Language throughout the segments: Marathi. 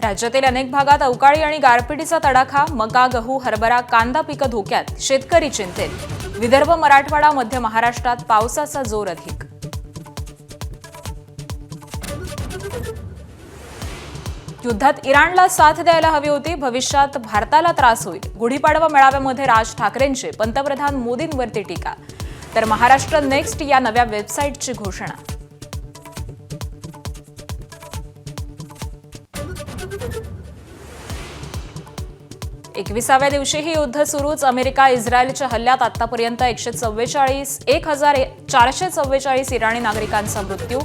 राज्यातील अनेक भागात अवकाळी आणि गारपिटीचा तडाखा. मका, गहू, हरभरा, कांदा पिकं धोक्यात. शेतकरी चिंतेत. विदर्भ, मराठवाडा, मध्य महाराष्ट्रात पावसाचा जोर अधिक. युद्धात इराणला साथ द्यायला हवी होती. भविष्यात भारताला त्रास होईल. गुढीपाडवा मेळाव्यामध्ये राज ठाकरेंची पंतप्रधान मोदींवरती टीका. तर महाराष्ट्र नेक्स्ट या नव्या वेबसाईटची घोषणा. एकविसाव्या दिवशीही युद्ध सुरूच. अमेरिका इस्रायलच्या हल्ल्यात आतापर्यंत 1444 इराणी नागरिकांचा मृत्यू.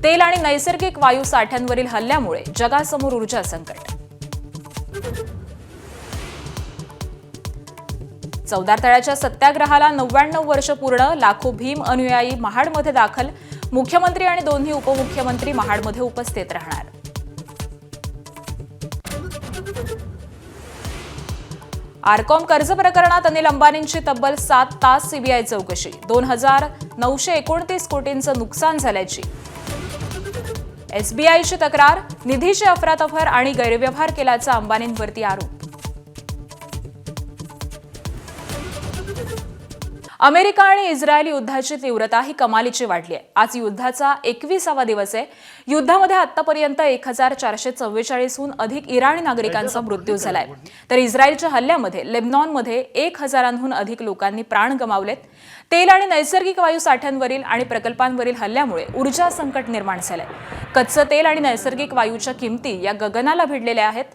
तेल आणि नैसर्गिक वायू साठ्यांवरील हल्ल्यामुळे जगासमोर ऊर्जा संकट. चौदार तळ्याच्या सत्याग्रहाला 99 वर्ष पूर्ण. लाखो भीम अनुयायी महाडमध्ये दाखल. मुख्यमंत्री आणि दोन्ही उपमुख्यमंत्री महाडमध्ये उपस्थित राहणार. आरकॉम कर्ज प्रकरणात अनिल अंबानींची तब्बल 7 तास सीबीआय चौकशी. 2,929 कोटींचं नुकसान झाल्याची एसबीआयची तक्रार. निधीची अफरातफर आणि गैरव्यवहार केल्याचा अंबानींवरती आरोप. अमेरिका आणि इस्रायल युद्धाची तीव्रता ही कमालीची वाढली आहे. आज युद्धाचा 21वा दिवस आहे. युद्धामध्ये आतापर्यंत 1444हून अधिक इराणी नागरिकांचा मृत्यू झालाय. तर इस्रायलच्या हल्ल्यामध्ये लेबनॉनमध्ये 1000हून अधिक लोकांनी प्राण गमावलेत. तेल आणि नैसर्गिक वायू साठ्यांवरील आणि प्रकल्पांवरील हल्ल्यामुळे ऊर्जा संकट निर्माण झालंय. कच्चं तेल आणि नैसर्गिक वायूच्या किमती या गगनाला भिडलेल्या आहेत.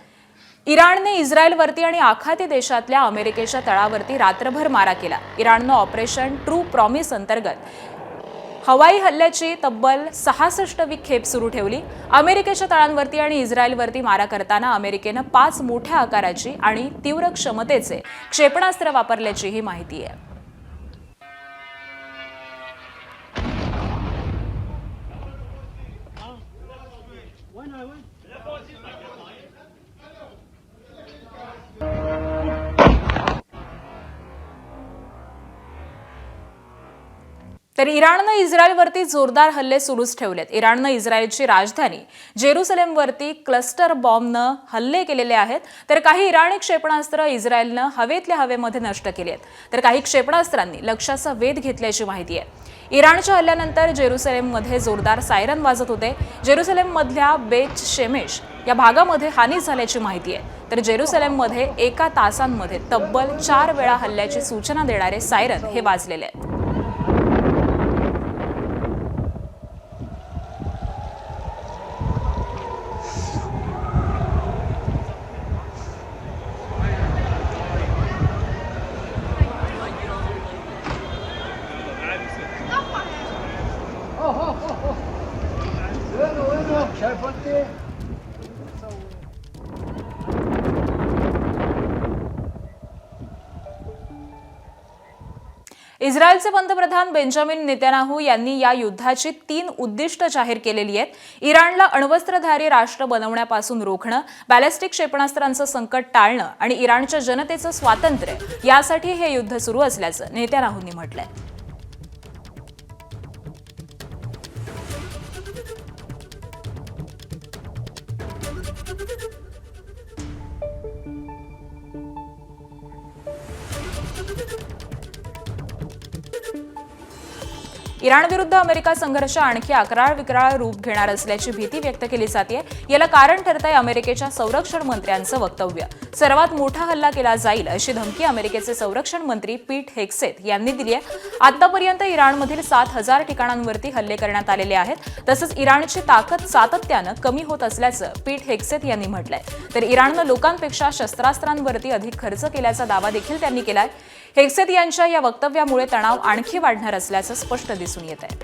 इराणने इस्रायलवरती आणि आखाती देशातल्या अमेरिकेच्या तळावरती रात्रभर मारा केला. इराणनं ऑपरेशन ट्रू प्रॉमिस अंतर्गत हवाई हल्ल्याची तब्बल 66वी खेप सुरू ठेवली. अमेरिकेच्या तळांवरती आणि इस्रायलवरती मारा करताना अमेरिकेनं 5 मोठ्या आकाराची आणि तीव्र क्षमतेचे क्षेपणास्त्र वापरल्याची ही माहिती आहे. तर इराणनं इस्रायलवरती जोरदार हल्ले सुरूच ठेवलेत. इराणनं इस्रायलची राजधानी जेरुसलेमवरती क्लस्टर बॉम्बनं हल्ले केलेले आहेत. तर काही इराणी क्षेपणास्त्र इस्रायलनं हवेतल्या हवेमध्ये नष्ट केली आहेत. तर काही क्षेपणास्त्रांनी लक्ष्याचा वेध घेतल्याची माहिती आहे. इराणच्या हल्ल्यानंतर जेरुसलेममध्ये जोरदार सायरन वाजत होते. जेरुसलेममधल्या बेत शेमेश या भागामध्ये हानी झाल्याची माहिती आहे. तर जेरुसलेममध्ये एका तासांमध्ये तब्बल 4 वेळा हल्ल्याची सूचना देणारे सायरन हे वाजलेले आहेत. इस्रायलचे पंतप्रधान बेंजामिन नेतन्याहू यांनी या युद्धाची 3 उद्दिष्ट जाहीर केलेली आहेत. इराणला अण्वस्त्रधारी राष्ट्र बनवण्यापासून रोखणं, बॅलिस्टिक क्षेपणास्त्रांचं संकट टाळणं आणि इराणच्या जनतेचं स्वातंत्र्य यासाठी हे युद्ध सुरू असल्याचं नेतन्याहूंनी म्हटलंय. इराण विरुद्ध अमेरिका संघर्ष आणखी अकराळ रूप घेणार असल्याची भीती व्यक्त केली जाते. याला कारण ठरतंय अमेरिकेच्या संरक्षण मंत्र्यांचं वक्तव्य. सर्वात मोठा हल्ला केला जाईल अशी धमकी अमेरिकेचे संरक्षण मंत्री पीट हेगसेथ यांनी दिली आहे. आतापर्यंत इराणमधील 7000 ठिकाणांवरती हल्ले करण्यात आलेले आहेत. तसंच इराणची ताकद सातत्यानं कमी होत असल्याचं पीट हेगसेथ यांनी म्हटलंय. तर इराणनं लोकांपेक्षा शस्त्रास्त्रांवरती अधिक खर्च केल्याचा दावा देखील त्यांनी केलाय. हेगसेथ यांच्या या वक्तव्यामुळे तणाव आणखी वाढणार असल्याचं स्पष्ट दिसून येत आहे.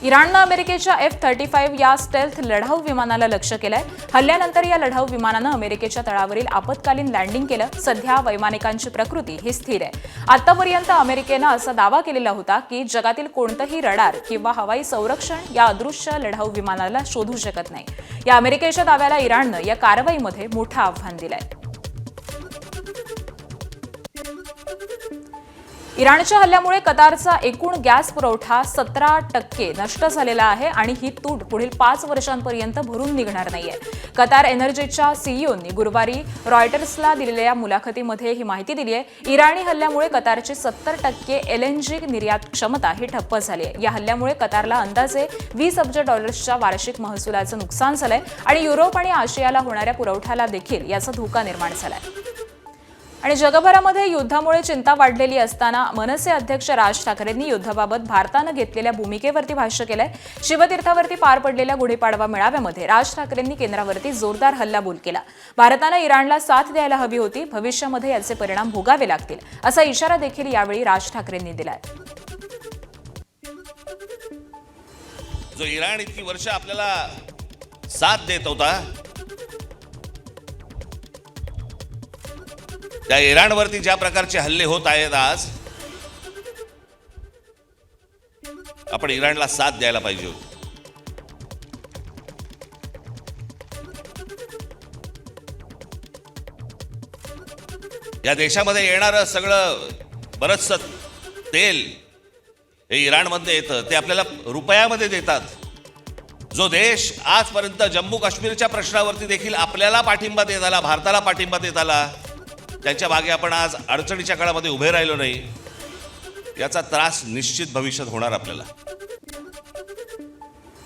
इराणनं अमेरिकेच्या F-35 या स्टेल्थ लढाऊ विमानाला लक्ष्य केलंय. हल्ल्यानंतर या लढाऊ विमानानं अमेरिकेच्या तळावरील आपत्कालीन लँडिंग केलं. सध्या वैमानिकांची प्रकृती ही स्थिर आहे. आतापर्यंत अमेरिकेनं असा दावा केलेला होता की जगातील कोणतंही रडार किंवा हवाई संरक्षण या अदृश्य लढाऊ विमानाला शोधू शकत नाही. या अमेरिकेच्या दाव्याला इराणनं या कारवाईमध्ये मोठं आव्हान दिलंय. इराणच्या हल्ल्यामुळे कतारचा एकूण गॅस पुरवठा 17% नष्ट झालेला आहे आणि ही तूट पुढील 5 वर्षांपर्यंत भरून निघणार नाहीये. कतार एनर्जीच्या सीईओनी गुरुवारी रॉयटर्सला दिलेल्या मुलाखतीमध्ये ही माहिती दिली आहे. इराणी हल्ल्यामुळे कतारची 70% LNG निर्यात क्षमता ही ठप्प झाली आहे. या हल्ल्यामुळे कतारला अंदाजे $20 अब्ज वार्षिक महसुलाचं नुकसान झालंय आणि युरोप आणि आशियाला होणाऱ्या पुरवठ्याला देखील याचा धोका निर्माण झालाय. आणि जगभरामध्ये युद्धामुळे चिंता वाढलेली असताना मनसे अध्यक्ष राज ठाकरेंनी युद्धाबाबत भारतानं घेतलेल्या भूमिकेवरती भाष्य केलंय. शिवतीर्थावरती पार पडलेल्या गुढीपाडवा मेळाव्यामध्ये राज ठाकरेंनी केंद्रावरती जोरदार हल्लाबोल केला. भारतानं इराणला साथ द्यायला हवी होती, भविष्यामध्ये याचे परिणाम भोगावे लागतील असा इशारा देखील यावेळी राज ठाकरेंनी दिलाय. जो इराण इतकी वर्ष आपल्याला साथ देत होता, त्या इराणवरती ज्या प्रकारचे हल्ले होत आहेत आज, आपण इराणला साथ द्यायला पाहिजे होती. या देशामध्ये येणारं सगळं बरचसं तेल हे इराणमधनं येतं, ते आपल्याला रुपयामध्ये देतात. जो देश आजपर्यंत जम्मू काश्मीरच्या प्रश्नावरती देखील आपल्याला पाठिंबा देत आला, भारताला पाठिंबा देत आला, त्यांच्या मागे आपण आज अडचणीच्या काळामध्ये उभे राहिलो नाही, याचा त्रास निश्चित भविष्यात होणार आपल्याला.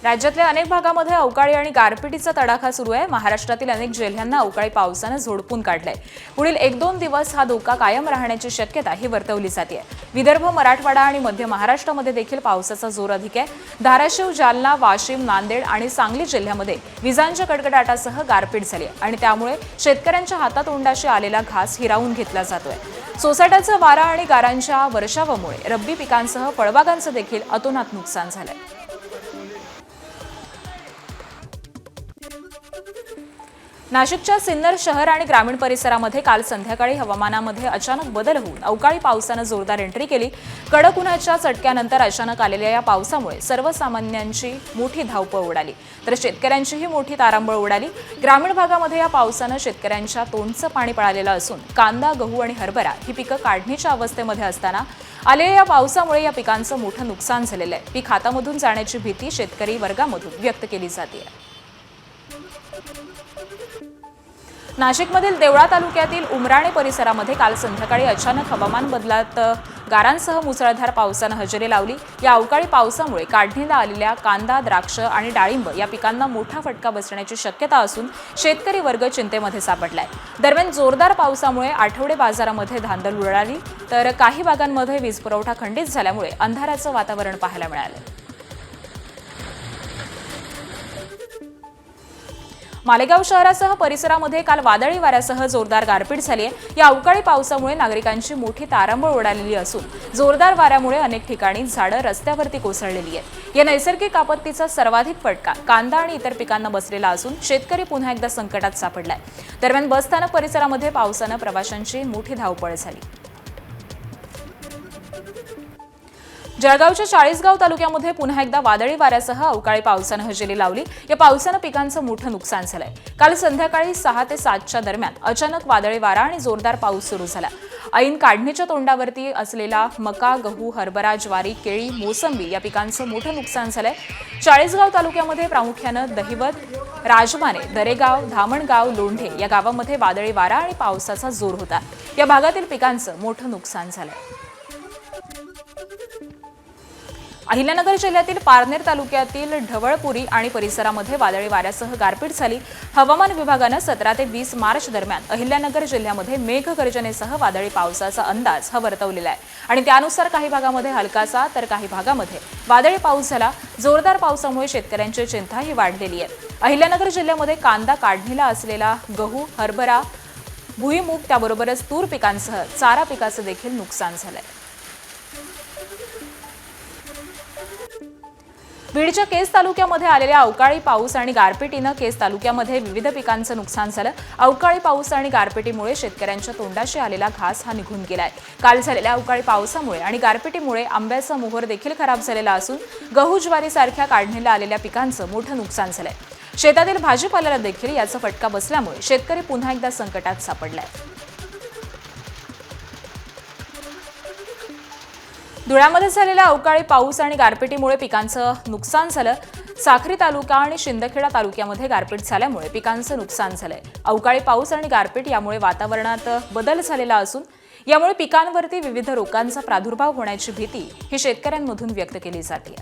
राज्यातल्या अनेक भागामध्ये अवकाळी आणि गारपिटीचा तडाखा सुरू आहे. महाराष्ट्रातील अनेक जिल्ह्यांना अवकाळी पावसानं झोडपून काढलंय. पुढील 1-2 दिवस हा धोका कायम राहण्याची शक्यता ही वर्तवली जाते. विदर्भ, मराठवाडा आणि मध्य महाराष्ट्रामध्ये देखील पावसाचा जोर अधिक आहे. धाराशिव, जालना, वाशिम, नांदेड आणि सांगली जिल्ह्यामध्ये विजांच्या कडकडाटासह गारपीट झाली आणि त्यामुळे शेतकऱ्यांच्या हातातोंडाशी आलेला घास हिरावून घेतला जातोय. सोसाट्याचा वारा आणि गारांच्या वर्षावामुळे रब्बी पिकांसह फळबागांचं देखील अतोनात नुकसान झालंय. नाशिकच्या सिन्नर शहर आणि ग्रामीण परिसरामध्ये काल संध्याकाळी हवामानामध्ये अचानक बदल होऊन अवकाळी पावसानं जोरदार एंट्री केली. कडक उन्हाच्या चटक्यानंतर अचानक आलेल्या या पावसामुळे सर्वसामान्यांची मोठी धावपळ उडाली, तर शेतकऱ्यांचीही मोठी तारांबळ उडाली. ग्रामीण भागामध्ये या पावसानं शेतकऱ्यांच्या तोंडचं पाणी पळालेलं असून कांदा, गहू आणि हरभरा ही पिकं काढणीच्या अवस्थेमध्ये असताना आलेल्या या पावसामुळे या पिकांचं मोठं नुकसान झालेलं आहे. पीक हातामधून जाण्याची भीती शेतकरी वर्गामधून व्यक्त केली जाते. नाशिकमधील देवळा तालुक्यातील उमराणे परिसरामध्ये काल संध्याकाळी अचानक हवामान बदलात गारांसह मुसळधार पावसानं हजेरी लावली. या अवकाळी पावसामुळे काढणीला आलेल्या कांदा, द्राक्ष आणि डाळिंब या पिकांना मोठा फटका बसण्याची शक्यता असून शेतकरी वर्ग चिंतेमध्ये सापडलाय. दरम्यान जोरदार पावसामुळे आठवडे बाजारामध्ये धांदल उडाली, तर काही भागांमध्ये वीज पुरवठा खंडित झाल्यामुळे अंधाराचं वातावरण पाहायला मिळालं. मालेगाव शहरासह परिसरामध्ये काल वादळी वाऱ्यासह जोरदार गारपीट झाली आहे. या अवकाळी पावसामुळे नागरिकांची मोठी तारांबळ उडालेली असून जोरदार वाऱ्यामुळे अनेक ठिकाणी झाडं रस्त्यावरती कोसळलेली आहेत. या नैसर्गिक आपत्तीचा सर्वाधिक फटका कांदा आणि इतर पिकांना बसलेला असून शेतकरी पुन्हा एकदा संकटात सापडलाय. दरम्यान बसस्थानक परिसरामध्ये पावसानं प्रवाशांची मोठी धावपळ झाली. जळगावच्या चाळीसगाव तालुक्यामध्ये पुन्हा एकदा वादळी वाऱ्यासह अवकाळी पावसानं हजेरी लावली. या पावसानं पिकांचं मोठं नुकसान झालंय. काल संध्याकाळी 6 ते 7च्या दरम्यान अचानक वादळी वारा आणि जोरदार पाऊस सुरू झाला. ऐन काढणीच्या तोंडावरती असलेला मका, गहू, हरभरा, ज्वारी, केळी, मोसंबी या पिकांचं मोठं नुकसान झालंय. चाळीसगाव तालुक्यामध्ये प्रामुख्यानं दहिवत, राजमाने, दरेगाव, धामणगाव, लोंढे या गावामध्ये वादळी वारा आणि पावसाचा जोर होता. या भागातील पिकांचं मोठं नुकसान झालंय. अहिल्यानगर जिल्ह्यातील पारनेर तालुक्यातील ढवळपुरी आणि परिसरामध्ये वादळी वाऱ्यासह गारपीट झाली. हवामान विभागानं 17 ते 20 मार्च दरम्यान अहिल्यानगर जिल्ह्यामध्ये मेघगर्जनेसह वादळी पावसाचा अंदाज वर्तवलेला आहे आणि त्यानुसार काही भागामध्ये हलकासा तर काही भागामध्ये वादळी पाऊस झाला. जोरदार पावसामुळे शेतकऱ्यांची चिंताही वाढलेली आहे. अहिल्यानगर जिल्ह्यामध्ये कांदा काढणीला असलेला गहू, हरभरा, भुईमूग त्याबरोबरच तूर पिकांसह चारा पिकाचं देखील नुकसान झालंय. बीडच्या केज तालुक्यामध्ये आलेल्या अवकाळी पाऊस आणि गारपिटीनं केज तालुक्यामध्ये विविध पिकांचं नुकसान झालं. अवकाळी पाऊस आणि गारपिटीमुळे शेतकऱ्यांच्या तोंडाशी आलेला घास हा निघून गेलाय. काल झालेल्या अवकाळी पावसामुळे आणि गारपिटीमुळे आंब्याचा मोहर देखील खराब झालेला असून गहू, ज्वारी सारख्या काढणीला आलेल्या पिकांचं मोठं नुकसान झालंय. शेतातील भाजीपाल्याला देखील याचा फटका बसल्यामुळे शेतकरी पुन्हा एकदा संकटात सापडलाय. धुळ्यामध्ये झालेल्या अवकाळी पाऊस आणि गारपिटीमुळे पिकांचं नुकसान झालं. साक्री तालुका आणि शिंदखेडा तालुक्यामध्ये गारपीट झाल्यामुळे पिकांचं नुकसान झालंय. अवकाळी पाऊस आणि गारपीट यामुळे वातावरणात बदल झालेला असून यामुळे पिकांवरती विविध रोगांचा प्रादुर्भाव होण्याची भीती ही शेतकऱ्यांमधून व्यक्त केली जाते.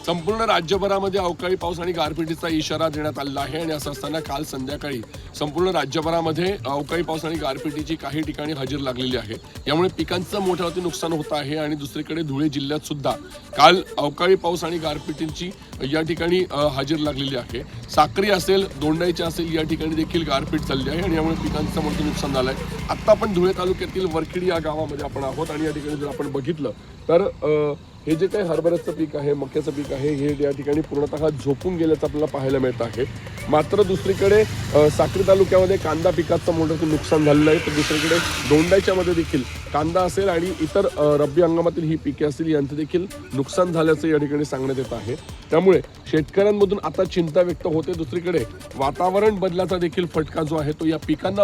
संपूर्ण राज्यभरामध्ये अवकाळी पाऊस आणि गारपिटीचा इशारा देण्यात आलेला आहे आणि असं असताना काल संध्याकाळी संपूर्ण राज्यभरामध्ये अवकाळी पाऊस आणि गारपिटीची काही ठिकाणी हजेरी लागलेली आहे. यामुळे पिकांचं मोठ्यावरती नुकसान होत आहे आणि दुसरीकडे धुळे जिल्ह्यात सुद्धा काल अवकाळी पाऊस आणि गारपिटीची या ठिकाणी हजेरी लागलेली आहे. साक्री असेल, दोंडाईची असेल, या ठिकाणी देखील गारपीट चालली आहे आणि यामुळे पिकांचं मोठं नुकसान झालं आहे. आत्ता आपण धुळे तालुक्यातील वरखेडी या गावामध्ये आपण आहोत आणि या ठिकाणी जर आपण बघितलं तर हे जे काही हरभऱ्याचं पीक आहे, मक्याचं पीक आहे, हे या ठिकाणी पूर्णतः झोपून गेल्याचं आपल्याला पाहायला मिळत आहे. मात्र दुसरीकडे साक्री तालुक्यामध्ये कांदा पिकाचं मोठं नुकसान झालेलं आहे. तर दुसरीकडे दोंडाईच्या मध्ये देखील कांदा असेल आणि इतर रब्बी हंगामातील ही पिके असतील यांचं देखील नुकसान झाल्याचं या ठिकाणी सांगण्यात येत आहे. त्यामुळे शेतकऱ्यांमधून आता चिंता व्यक्त होते. दुसरीकडे वातावरण बदलाचा देखील फटका जो आहे तो या पिकांना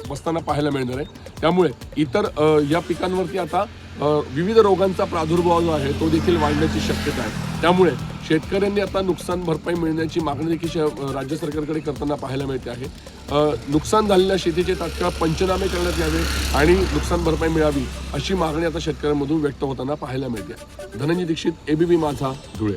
बसताना पाहायला मिळणार आहे. त्यामुळे इतर या पिकांवरती आता विविध रोगांचा प्रादुर्भाव जो आहे तो देखील वाढण्याची शक्यता आहे. त्यामुळे शेतकऱ्यांनी आता नुकसान भरपाई मिळण्याची मागणी देखील राज्य सरकारकडे करताना पाहायला मिळते आहे. नुकसान झालेल्या शेतीचे तात्काळ पंचनामे करण्यात यावे आणि नुकसान भरपाई मिळावी अशी मागणी आता शेतकऱ्यांमधून व्यक्त होताना पाहायला मिळते. धनंजय दीक्षित, एबीपी माझा, धुळे.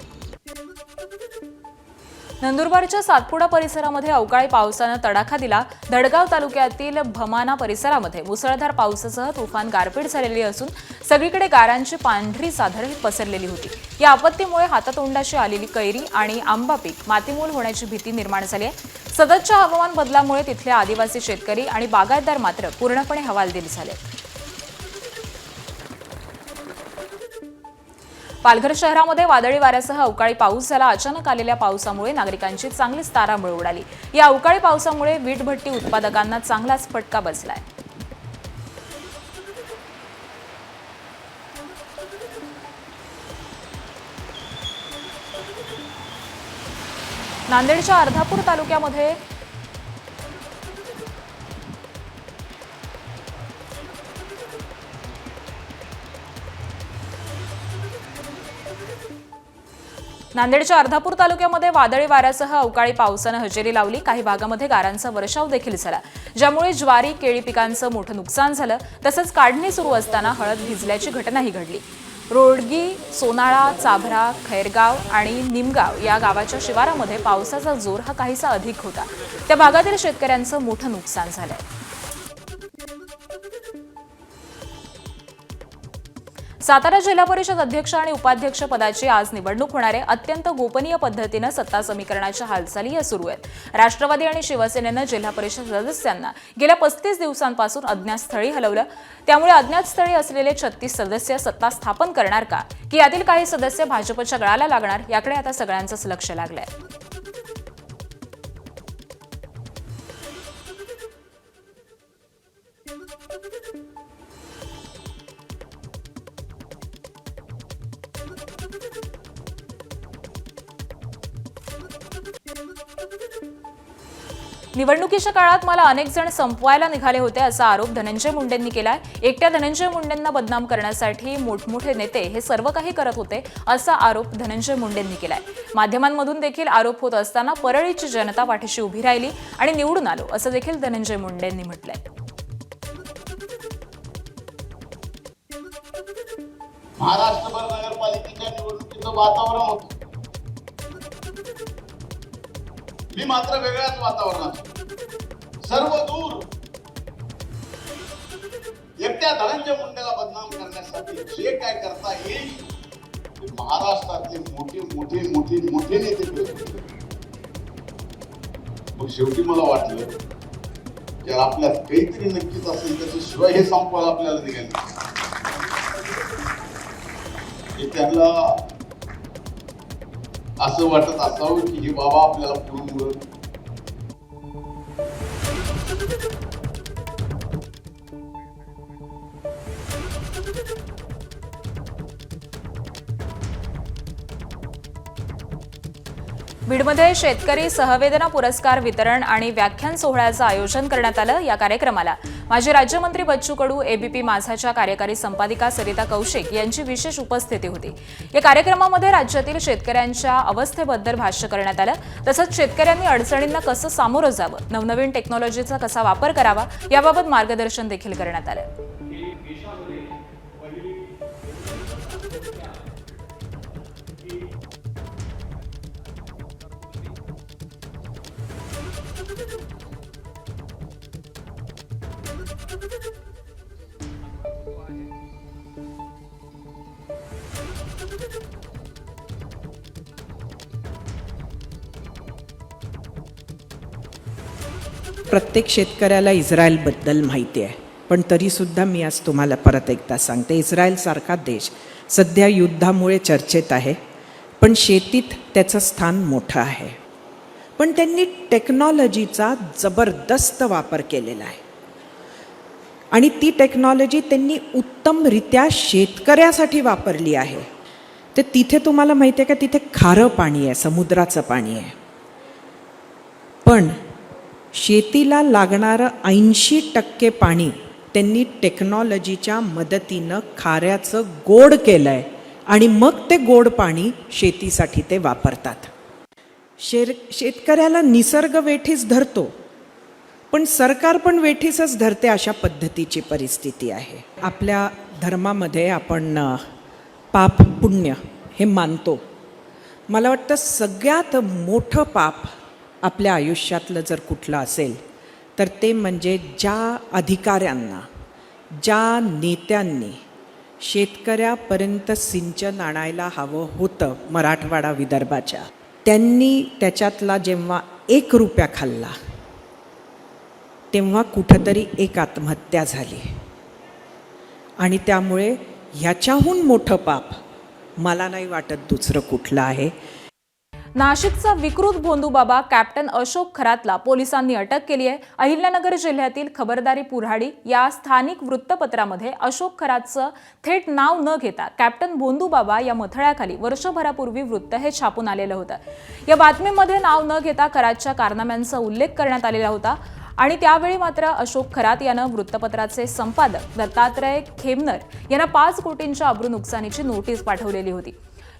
नंदुरबारच्या सातपुडा परिसरामध्ये अवकाळी पावसानं तडाखा दिला. धडगाव तालुक्यातील भमाना परिसरामध्ये मुसळधार पावसासह तुफान गारपीट झालेली असून सगळीकडे गारांची पांढरी चादर पसरलेली होती. या आपत्तीमुळे हातातोंडाशी आलेली कैरी आणि आंबा पीक मातीमोल होण्याची भीती निर्माण झाली आहे. सततच्या हवामान बदलामुळे तिथले आदिवासी शेतकरी आणि बागायतदार मात्र पूर्णपणे हवालदिल झाले. पालघर शहरामध्ये वादळी वाऱ्यासह अवकाळी पाऊस झाला. अचानक आलेल्या पावसामुळे नागरिकांची चांगलीच तारांबळ उडाली. या अवकाळी पावसामुळे वीटभट्टी उत्पादकांना चांगलाच फटका बसलाय. नांदेडच्या अर्धापूर तालुक्यामध्ये वादळी वाऱ्यासह अवकाळी पावसानं हजेरी लावली. काही भागामध्ये गारांचा वर्षाव देखील झाला, ज्यामुळे ज्वारी, केळी पिकांचं मोठं नुकसान झालं. तसंच काढणी सुरू असताना हळद भिजल्याची घटनाही घडली. रोडगी, सोनाळा, चाभरा, खैरगाव आणि निमगाव या गावाच्या शिवारामध्ये पावसाचा जोर हा काहीसा अधिक होता. त्या भागातील शेतकऱ्यांचं मोठं नुकसान झालंय. सातारा जिल्हा परिषद अध्यक्ष आणि उपाध्यक्ष पदाची आज निवडणूक होणार आहे. अत्यंत गोपनीय पद्धतीनं सत्ता समीकरणाच्या हालचाली सुरू आहेत. राष्ट्रवादी आणि शिवसेनेनं जिल्हा परिषद सदस्यांना गेल्या 35 दिवसांपासून अज्ञातस्थळी हलवलं. त्यामुळे अज्ञातस्थळी असलेले 36 सदस्य सत्ता स्थापन करणार का, की यातील काही सदस्य भाजपच्या गळाला लागणार, याकडे आता सगळ्यांचंच लक्ष लागलंय. निवडणुकीच्या काळात मला अनेक जण संपवायला निघाले होते असा आरोप धनंजय मुंडेंनी केलाय. एकट्या धनंजय मुंडेंना बदनाम करण्यासाठी मोठमोठे नेते हे सर्व काही करत होते असा आरोप धनंजय मुंडेंनी केलाय. माध्यमांमधून देखील आरोप होत असताना परळीची जनता पाठीशी उभी राहिली आणि निवडून आलो असं देखील धनंजय मुंडेंनी म्हटलंय. महाराष्ट्रभर नगरपालिकेच्या निवडणुकीचं वातावरण होतं. मी मात्र वेगळ्याच वातावरणात सर्व दूर एकट्या धनंजय मुंडेला बदनाम करण्यासाठी जे काय करता येईल ते महाराष्ट्रातले मोठे मोठे मोठे मोठे नेते करत. मग शेवटी मला वाटलं जर आपल्यात काहीतरी नक्कीच असेल त्याच्याशिवाय हे संपवायला आपल्याला निघाले. त्यांना असं वाटत असावं की हे बाबा आपल्याला पुढे बीडमध्ये शेतकरी सहवेदना पुरस्कार वितरण आणि व्याख्यान सोहळ्याचं आयोजन करण्यात आलं. या कार्यक्रमाला माजी राज्यमंत्री बच्चू कडू, एबीपी माझाच्या कार्यकारी संपादिका सरिता कौशिक यांची विशेष उपस्थिती होती। या कार्यक्रमामध्ये राज्यातील शेतकऱ्यांच्या अवस्थेबद्दल भाष्य करण्यात आलं। तसंच शेतकऱ्यांनी अडचणींना कसं सामोरं जावं, नवनवीन टेक्नॉलॉजीचा कसा वापर करावा याबाबत मार्गदर्शन देखील करण्यात आलं। प्रत्येक शेतकऱ्याला इस्रायलबद्दल माहिती आहे, पण तरीसुद्धा मी आज तुम्हाला परत एकदा सांगते, इस्रायलसारखा देश सध्या युद्धामुळे चर्चेत आहे, पण शेतीत त्याचं स्थान मोठं आहे। पण त्यांनी टेक्नॉलॉजीचा जबरदस्त वापर केलेला आहे आणि ती टेक्नॉलॉजी त्यांनी उत्तमरित्या शेतकऱ्यासाठी वापरली आहे। तर तिथे तुम्हाला माहिती आहे का, तिथे खारं पाणी आहे, समुद्राचं पाणी आहे, पण शेतीला लागणारं 80% पाणी त्यांनी टेक्नॉलॉजीच्या मदतीनं खाऱ्याचं गोड केलं आहे आणि मग ते गोड पाणी शेतीसाठी ते वापरतात। शेतकऱ्याला निसर्ग वेठीस धरतो, पण सरकार पण वेठीसच धरते, अशा पद्धतीची परिस्थिती आहे। आपल्या धर्मामध्ये आपण पाप पुण्य हे मानतो। मला वाटतं सगळ्यात मोठं पाप आपल्या आयुष्यातलं जर कुठलं असेल तर ते म्हणजे ज्या अधिकाऱ्यांना, ज्या नेत्यांनी शेतकऱ्यापर्यंत सिंचन आणायला हवं होतं मराठवाडा विदर्भाच्या, त्यांनी त्याच्यातला जेव्हा 1 रुपया खाल्ला तेव्हा कुठंतरी एक आत्महत्या झाली आणि त्यामुळे ह्याच्याहून मोठं पाप मला नाही वाटत दुसरं कुठलं आहे। नाशिकचा विकृत भोंदूबाबा कॅप्टन अशोक खरातला पोलिसांनी अटक केली आहे। अहिल्यानगर जिल्ह्यातील खबरदारी पुराडी या स्थानिक वृत्तपत्रामध्ये अशोक खरातचं थेट नाव न घेता कॅप्टन भोंदूबाबा या मथळ्याखाली वर्षभरापूर्वी वृत्त हे छापून आलेलं होतं। या बातमीमध्ये नाव न घेता खरातच्या कारनाम्यांचा उल्लेख करण्यात आलेला होता आणि त्यावेळी मात्र अशोक खरात यानं वृत्तपत्राचे संपादक दत्तात्रय खेमनर यांना 5 कोटींच्या अब्रू नुकसानीची नोटीस पाठवलेली होती।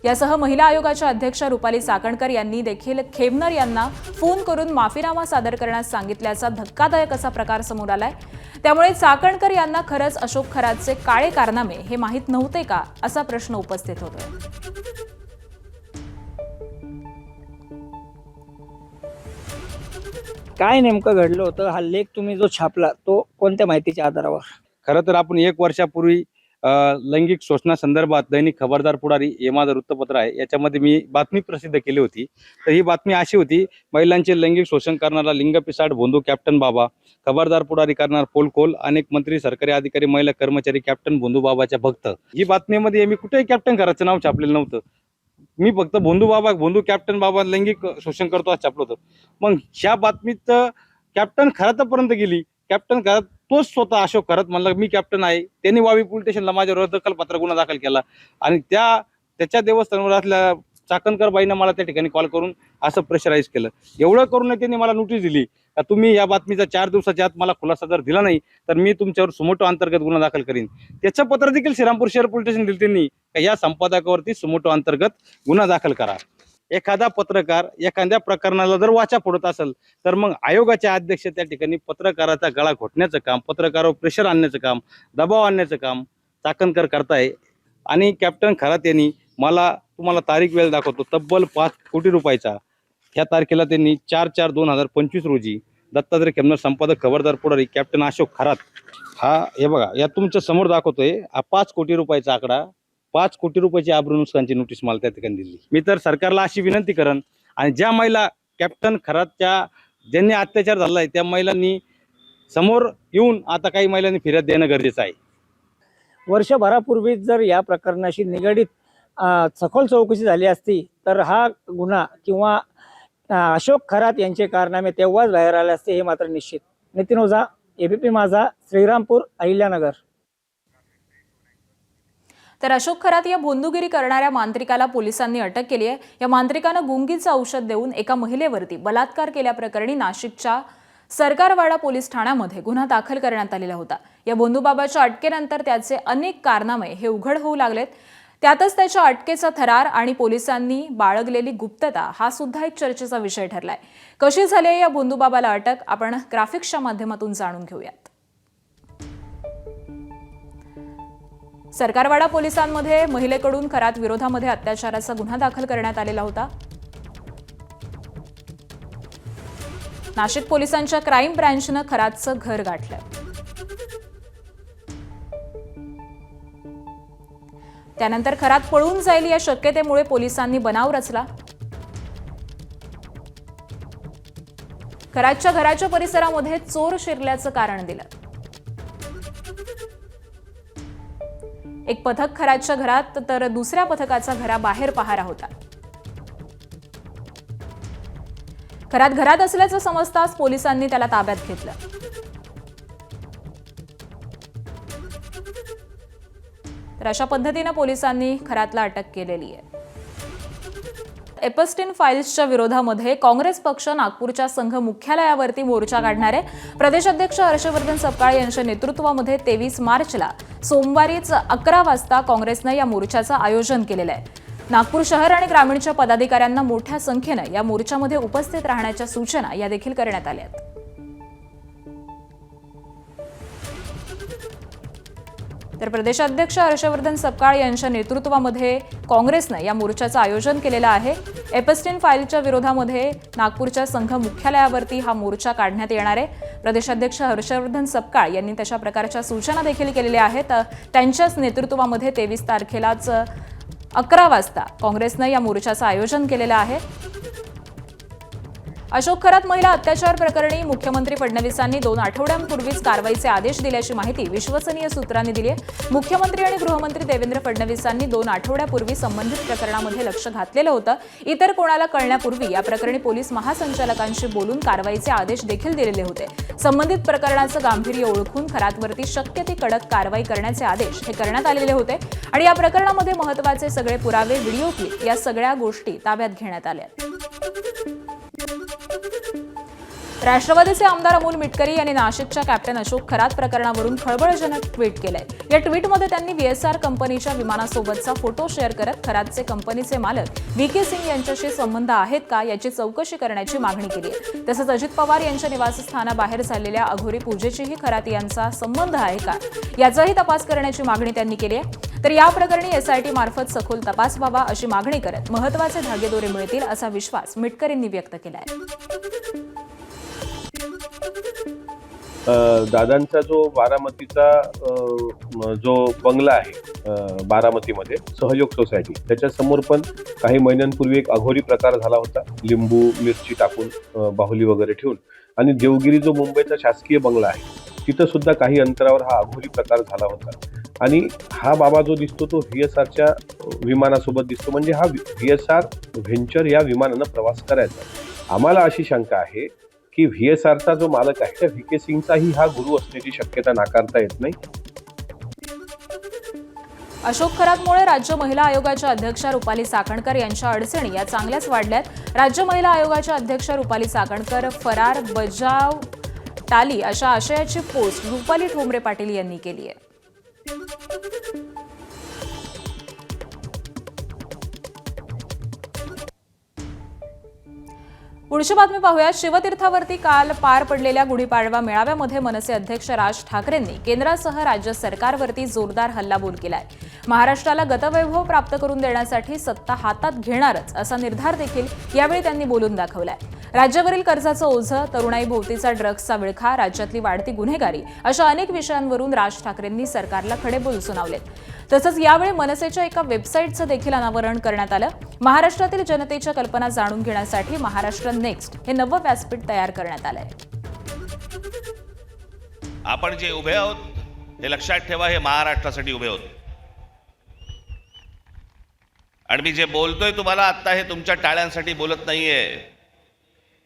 यासह महिला आयोगाच्या अध्यक्ष रुपाली चाकणकर यांनी देखील खेमनर यांना फोन करून माफीनामा सादर करण्यास सांगितल्याचा धक्कादायक असा प्रकार समोर आलाय। त्यामुळे चाकणकर यांना खरंच अशोक खरातचे काळे कारनामे हे माहीत नव्हते का, असा प्रश्न उपस्थित होतोय। काय नेमकं घडलं होतं, हा लेख तुम्ही जो छापला तो कोणत्या माहितीच्या आधारावर? खरं तर आपण 1 वर्षापूर्वी लैंगिक शोषणासंदर्भात दैनिक खबरदार पुढारी हे माझं वृत्तपत्र आहे, याच्यामध्ये मी बातमी प्रसिद्ध केली होती। तर ही बातमी अशी होती, महिलांचे लैंगिक शोषण करणारा लिंगपिसाड भोंदू कॅप्टन बाबा, खबरदार पुढारी करणार पोलखोल, अनेक मंत्री, सरकारी अधिकारी, महिला कर्मचारी कॅप्टन भोंदू बाबाच्या भक्त। ही बातमीमध्ये मी कुठेही कॅप्टन खराचं नाव छापलेलं नव्हतं, मी फक्त भोंदू कॅप्टन बाबा लैंगिक शोषण करतो असं छापलं होतं। मग ह्या बातमीत कॅप्टन खरातापर्यंत गेली, कॅप्टन खरात तोच स्वतः अशोक खरात म्हणला मी कॅप्टन आहे, त्यांनी वावी पोलीस स्टेशनला माझ्यावर दखलपत्र गुन्हा दाखल केला आणि त्याच्या देवस्थानावरातल्या चाकणकर बाईनं मला त्या ठिकाणी कॉल करून असं प्रेशराईज केलं। एवढं करून त्यांनी मला नोटीस दिली का तुम्ही या बातमीचा 4 दिवसाच्या आत मला खुलासा जर दिला नाही तर मी तुमच्यावर सुमोटो अंतर्गत गुन्हा दाखल करीन। त्याचं पत्र देखील श्रीरामपूर शहर पोलीस स्टेशन दिलं त्यांनी, या संपादकावरती सुमोटो अंतर्गत गुन्हा दाखल करा। एखादा पत्रकार एखाद्या प्रकरणाला जर वाचा फोडत असेल तर मग आयोगाचे अध्यक्ष त्या ठिकाणी पत्रकाराचा गळा घोटण्याचं काम, पत्रकारावर प्रेशर आणण्याचं काम, दबाव आणण्याचं काम चाकणकर करताय। आणि कॅप्टन खरात यांनी मला, तुम्हाला तारीख वेळ दाखवतो, तब्बल 5 कोटी रुपयाचा ह्या तारखेला त्यांनी 4/4/2025 रोजी दत्तात्रय खेमनर संपादक खबरदार पुढारी कॅप्टन अशोक खरात, हा हे बघा या तुमच्या समोर दाखवतोय, हा 5 कोटी रुपयाचा आकडा, 5 कोटी रुपयाची आब्रू नुकसानची नोटीस मला त्या ठिकाणी दिली। मी तर सरकारला अशी विनंती करन, आणि ज्या महिला कॅप्टन खरातच्या ज्यांनी अत्याचार झालाय त्या महिलांनी समोर येऊन आता काही महिलांनी फिर्याद देणं गरजेचं आहे। वर्षभरापूर्वी जर या प्रकरणाशी निगडीत सखोल चौकशी झाली असती तर हा गुन्हा किंवा अशोक खरात यांचे कारनामे तेव्हाच बाहेर आले असते, हे मात्र निश्चित। नितीन ओझा, एबीपी माझा, श्रीरामपूर, अहिल्यानगर। तर अशोक खरात या भोंदूगिरी करणाऱ्या मांत्रिकाला पोलिसांनी अटक केली आहे। या मांत्रिकानं गुंगीचं औषध देऊन एका महिलेवरती बलात्कार केल्याप्रकरणी नाशिकच्या सरकारवाडा पोलीस ठाण्यामध्ये गुन्हा दाखल करण्यात आलेला होता. या भोंदूबाबाच्या अटकेनंतर त्याचे अनेक कारनामे हे उघड होऊ लागलेत. त्यातच त्याच्या अटकेचा थरार आणि पोलिसांनी बाळगलेली गुप्तता हा सुद्धा एक चर्चेचा विषय ठरलाय. कशी झाली आहे या भोंदूबाबाला अटक, आपण ग्राफिक्सच्या माध्यमातून जाणून घेऊयात. सरकारवाडा पोलिसांमध्ये महिलेकडून खरात विरोधामध्ये अत्याचाराचा गुन्हा दाखल करण्यात आलेला होता. नाशिक पोलिसांच्या क्राईम ब्रँचनं खरातचं घर गाठलं. त्यानंतर खरात पळून जाईल या शक्यतेमुळे पोलिसांनी बनाव रचला. खरातच्या घराच्या परिसरामध्ये चोर शिरल्याचं कारण दिलं. एक पथक खरातच्या घरात तर दुसऱ्या पथकाचा घराबाहेर पहारा होता. खरात घरात असल्याचं समजताच पोलिसांनी त्याला ताब्यात घेतलं. तर अशा पद्धतीनं पोलिसांनी खरातला अटक केलेली आहे. एपस्टीन फाईल्सच्या विरोधामध्ये काँग्रेस पक्ष नागपूरच्या संघ मुख्यालयावरती मोर्चा काढणार आहे. प्रदेशाध्यक्ष हर्षवर्धन सपकाळ यांच्या नेतृत्वामध्ये 23 मार्चला सोमवारीच 11 वाजता काँग्रेसनं या मोर्चाचं आयोजन केलेलं आहे. नागपूर शहर आणि ग्रामीणच्या पदाधिकाऱ्यांना मोठ्या संख्येनं या मोर्चामध्ये उपस्थित राहण्याच्या सूचना या देखील करण्यात आल्या आहेत. तर प्रदेशाध्यक्ष हर्षवर्धन सपकाळ यांच्या नेतृत्वामध्ये काँग्रेसनं या मोर्चाचं आयोजन केलेलं आहे. एपस्टीन फाईलच्या विरोधामध्ये नागपूरच्या संघ मुख्यालयावरती हा मोर्चा काढण्यात येणार आहे. प्रदेशाध्यक्ष हर्षवर्धन सपकाळ यांनी तशा प्रकारच्या सूचना देखील केलेल्या आहेत. त्यांच्याच नेतृत्वामध्ये 23 तारखेलाच 11 वाजता काँग्रेसनं या मोर्चाचं आयोजन केलेलं आहे. अशोक खरात महिला अत्याचार प्रकरणी मुख्यमंत्री फडणवीसांनी 2 आठवड्यांपूर्वीच कारवाईचे आदेश दिल्याची माहिती विश्वसनीय सूत्रांनी दिली आहे. मुख्यमंत्री आणि गृहमंत्री देवेंद्र फडणवीसांनी 2 आठवड्यापूर्वी संबंधित प्रकरणामध्ये लक्ष घातलेलं होतं. इतर कोणाला कळण्यापूर्वी या प्रकरणी पोलीस महासंचालकांशी बोलून कारवाईचे आदेश देखील दिलेले होते. संबंधित प्रकरणाचं गांभीर्य ओळखून खरातवरती शक्य ती कडक कारवाई करण्याचे आदेश हे करण्यात आलेले होते आणि या प्रकरणामध्ये महत्त्वाचे सगळे पुरावे, व्हिडिओ क्लिप या सगळ्या गोष्टी ताब्यात घेण्यात आल्या. राष्ट्रवादीचे आमदार अमोल मिटकरी यांनी नाशिकच्या कॅप्टन अशोक खरात प्रकरणावरून खळबळजनक ट्विट केलंय. या ट्विटमध्ये त्यांनी VSR कंपनीच्या विमानासोबतचा फोटो शेअर करत खरातचे कंपनीचे मालक VK सिंग यांच्याशी संबंध आहेत का याची चौकशी करण्याची मागणी केली आहे. तसंच अजित पवार यांच्या निवासस्थानाबाहेर झालेल्या अघोरी पूजेचीही खरात यांचा संबंध आहे का याचाही तपास करण्याची मागणी त्यांनी केली आहे. तर या प्रकरणी SIT मार्फत सखोल तपास व्हावा अशी मागणी करत महत्त्वाचे धागेदोरे मिळतील असा विश्वास मिटकरींनी व्यक्त केला आहे. दादांचा जो बारामतीचा जो बंगला आहे बारामतीमध्ये सहयोग सोसायटी, त्याच्या समोर पण काही महिन्यांपूर्वी एक अघोरी प्रकार झाला होता. लिंबू मिरची टाकून बाहुली वगैरे ठेवून. आणि देवगिरी जो मुंबईचा शासकीय बंगला आहे तिथं सुद्धा काही अंतरावर हा अघोरी प्रकार झाला होता. आणि हा बाबा जो दिसतो तो VSRच्या विमानासोबत दिसतो. म्हणजे हा VSR व्हेंचर या विमानानं प्रवास करायचा. आम्हाला अशी शंका आहे की VSRचा जो मालक आहे त्या VK सिंगचाही हा गुरु असण्याची शक्यता नाकारता येत नाही. अशोक खरातमुळे राज्य महिला आयोगाच्या अध्यक्षा रुपाली चाकणकर यांच्या अडचणी या चांगल्याच वाढल्यात. राज्य महिला आयोगाच्या अध्यक्षा रुपाली चाकणकर फरार, बजाव टाली अशा आशयाची पोस्ट रुपाली ठोंबरे पाटील यांनी केली आहे. पुढची बातमी पाहूया. शिवतीर्थावरती काल पार पडलेल्या गुढीपाडवा मेळाव्यामध्ये मनसे अध्यक्ष राज ठाकरेंनी केंद्रासह राज्य सरकारवरती जोरदार हल्लाबोल केलाय. महाराष्ट्राला गतवैभव प्राप्त करून देण्यासाठी सत्ता हातात घेणारच असा निर्धार देखील यावेळी त्यांनी बोलून दाखवलाय. राज्यावरील कर्जाचं ओझं, तरुणाई भोवतीचा ड्रग्सचा विळखा, राज्यातली वाढती गुन्हेगारी अशा अनेक विषयांवरून राज ठाकरेंनी सरकारला खडेबोल सुनावलेत. तसंच यावेळी मनसेच्या एका वेबसाईटचं देखील अनावरण करण्यात आलं. महाराष्ट्रातील जनतेच्या कल्पना जाणून घेण्यासाठी महाराष्ट्र नेक्स्ट हे नवं व्यासपीठ तयार करण्यात आलंय. आपण जे उभे आहोत हे लक्षात ठेवा, हे महाराष्ट्रासाठी उभे आहोत. आणि मी जे बोलतोय तुम्हाला आता हे तुमच्या टाळ्यांसाठी बोलत नाहीये.